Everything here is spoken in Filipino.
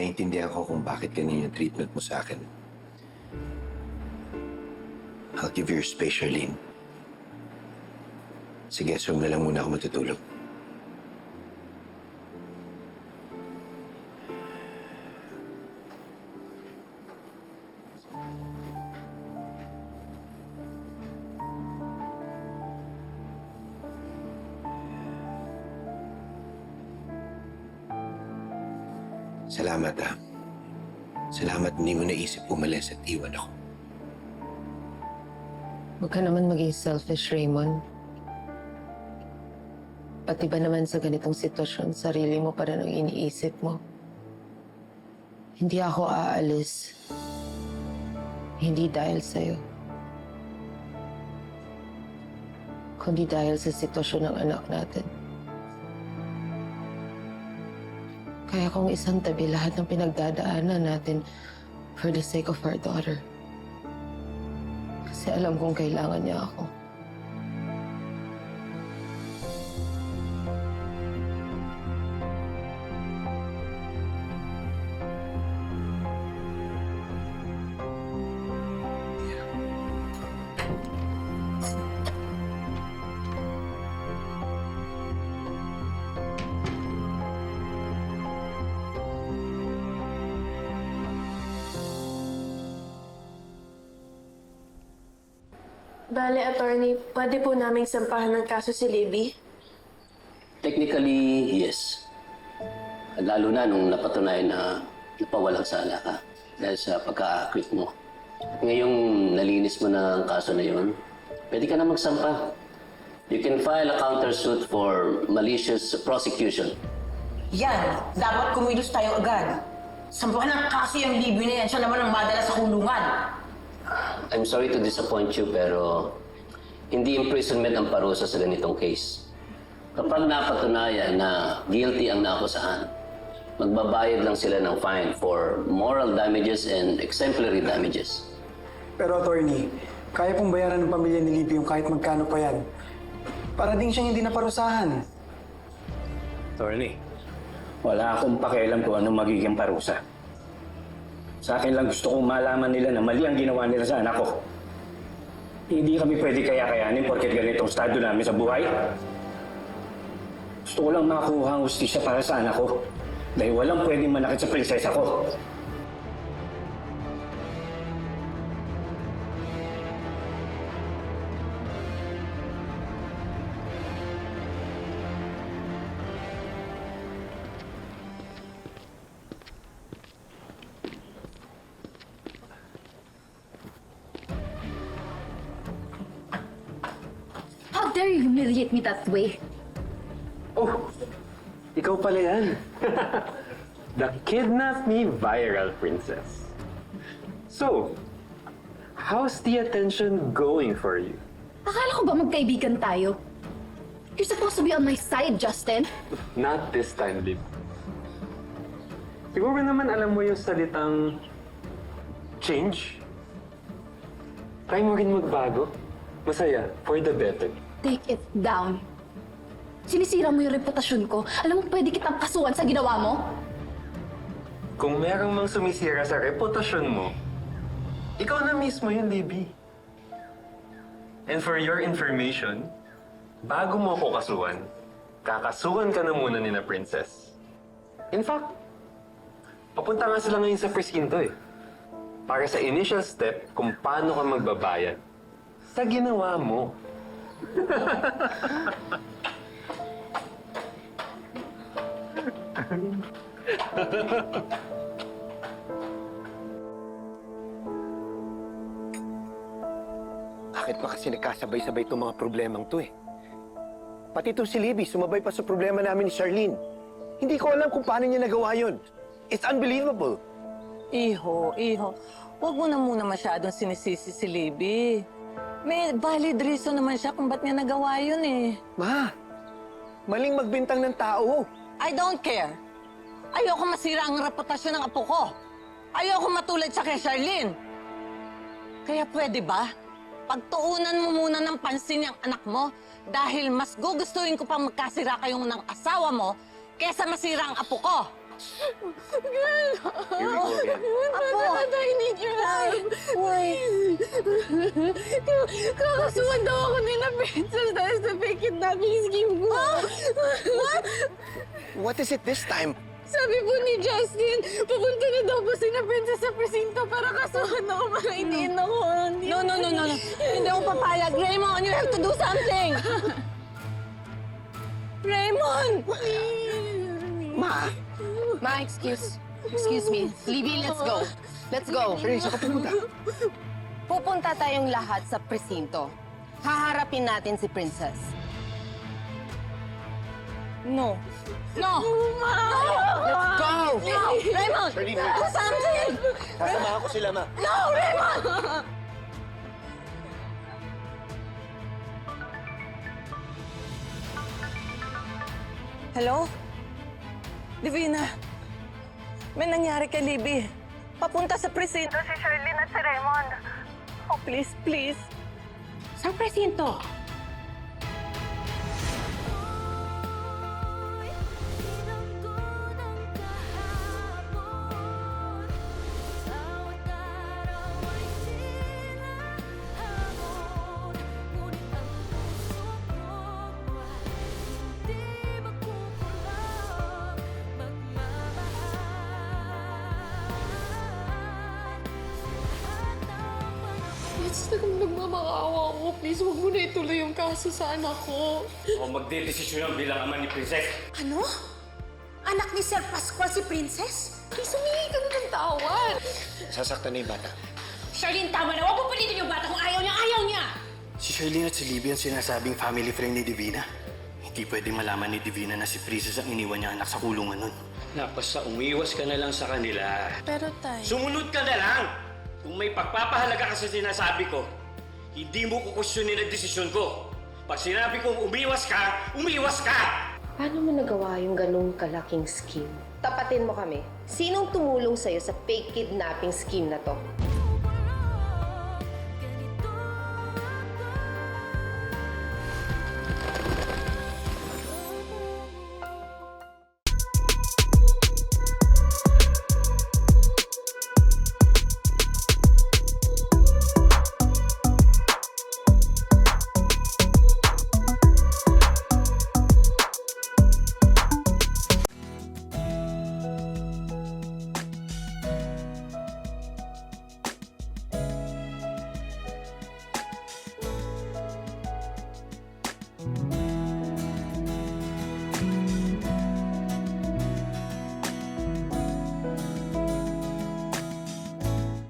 naiintindihan ko kung bakit ganyan yung treatment mo sa akin. I'll give you your space, Charlene. Sa guest room na lang muna ako matutulog. Salamat, ah. Salamat hindi mo naisip umalis at iwan ako. Huwag ka naman maging selfish, Raymond. Pati ba naman sa ganitong sitwasyon, sarili mo pa rin ang iniisip mo? Hindi ako aalis. Hindi dahil sa'yo. Kundi dahil sa sitwasyon ng anak natin. Kaya kong isang tabi lahat ng pinagdadaanan natin for the sake of our daughter. Kasi alam kong kailangan niya ako. Bale, attorney, pwede po naming sampahan ng kaso si Libby? Technically, yes. Lalo na nung napatunayan na napawalang sala ka dahil sa pagka-acquit mo. At ngayong nalinis mo na ang kaso na yun, pwede ka na magsampa. You can file a countersuit for malicious prosecution. Yan! Dapat kumilos tayo agad. Sampahan ng kaso yung Libby na yan. Siya naman ang madala sa kulungan. I'm sorry to disappoint you, pero hindi imprisonment ang parusa sa ganitong case. Kapag napatunayan na guilty ang naakusahan, magbabayad lang sila ng fine for moral damages and exemplary damages. Pero attorney, kaya pong bayaran ng pamilya ni Libby yung kahit magkano pa yan. Para din siyang hindi naparusahan. Attorney, wala akong pakialam kung anong magiging parusa. Sa akin lang gusto kong malaman nila na mali ang ginawa nila sa anak ko. Hindi kami pwede kaya-kayanin porket ganitong estado namin sa buhay. Gusto ko lang makakuha ang hustisya para sa anak ko. Dahil walang pwedeng manakit sa prinsesa ko. How dare you humiliate me that way? Oh, ikaw pala yan. The Kidnap Me viral princess. So, how's the attention going for you? Akala ko ba magkaibigan tayo? You're supposed to be on my side, Justin. Not this time, Lib. Siguro naman alam mo yung salitang change. Try mo rin magbago. Masaya, for the better. Take it down. Sinisira mo yung reputasyon ko. Alam mo, pwede kitang kasuhan sa ginawa mo? Kung merong mang sumisira sa reputasyon mo, ikaw na mismo yun, Libby. And for your information, bago mo ako kasuhan, kakasuhan ka na muna ni na Princess. In fact, papunta nga sila ngayon sa presinto eh. Para sa initial step kung paano ka magbabayad sa ginawa mo. Bakit ba kasi nagkasabay-sabay itong mga problemang to eh? Pati itong si Libby, sumabay pa sa problema namin ni Charlene. Hindi ko alam kung paano niya nagawa yun. It's unbelievable. Iho, huwag mo na muna masyadong sinisisi si Libby. May valid reason naman siya kung ba't niya nagawa yun eh. Ma, maling magbintang ng tao. I don't care. Ayoko masira ang reputasyon ng apo ko. Ayoko matulad siya kay Charlene. Kaya pwede ba? Pagtuunan mo muna ng pansin yung anak mo dahil mas gugustuhin ko pang magkasira kayong ng asawa mo kesa masira ang apo ko. Here we go again. Apo! I need your help! Why? Kakasuhan daw ako nila, Princess, dahil sa fake kidnapping scheme ko. What? What is it this time? Sabi po ni Justin, pupunta na daw po sina Princess sa presinto para kasuhan ako para itiin ako. No. Hindi ako papayag. Raymond, you have to do something! Raymond! Ma, excuse me. Libby, let's go. Let's go. Charlene, saan ka pupunta? Pupunta tayong lahat sa presinto. Haharapin natin si Princess. No. No! Let's go! No! Raymond! Charlene, Do something! Sasamahan ko sila, ma. No, Raymond! Hello? Divina, may nangyari kay Libby. Papunta sa presinto si Sherlyn at si Raymond. Oh, please. Saan presinto? Nagmamakaawa ako. Please, huwag mo na ituloy yung kaso sa anak ko. O magdedesisyon bilang ama ni Princess. Ano? Anak ni Sir Pascual si Princess? Please, humingi ka na ng tawad. Sasaktan na yung bata. Charlene, tama na. Huwag mo palitin yung bata kung ayaw niya. Si Charlene at si Libby ang sinasabing family friend ni Divina. Hindi pwede malaman ni Divina na si Princess ang iniwan niya anak sa kulungan nun. Napasa, umiwas ka na lang sa kanila. Pero, Tay... Sumunod ka na lang! Kung may pagpapahalaga ka sa sinasabi ko, hindi mo kukusyonin ang desisyon ko. Pag sinabi kong umiwas ka, umiwas ka! Paano mo nagawa yung ganong kalaking scheme? Tapatin mo kami. Sinong tumulong sa'yo sa fake kidnapping scheme na to?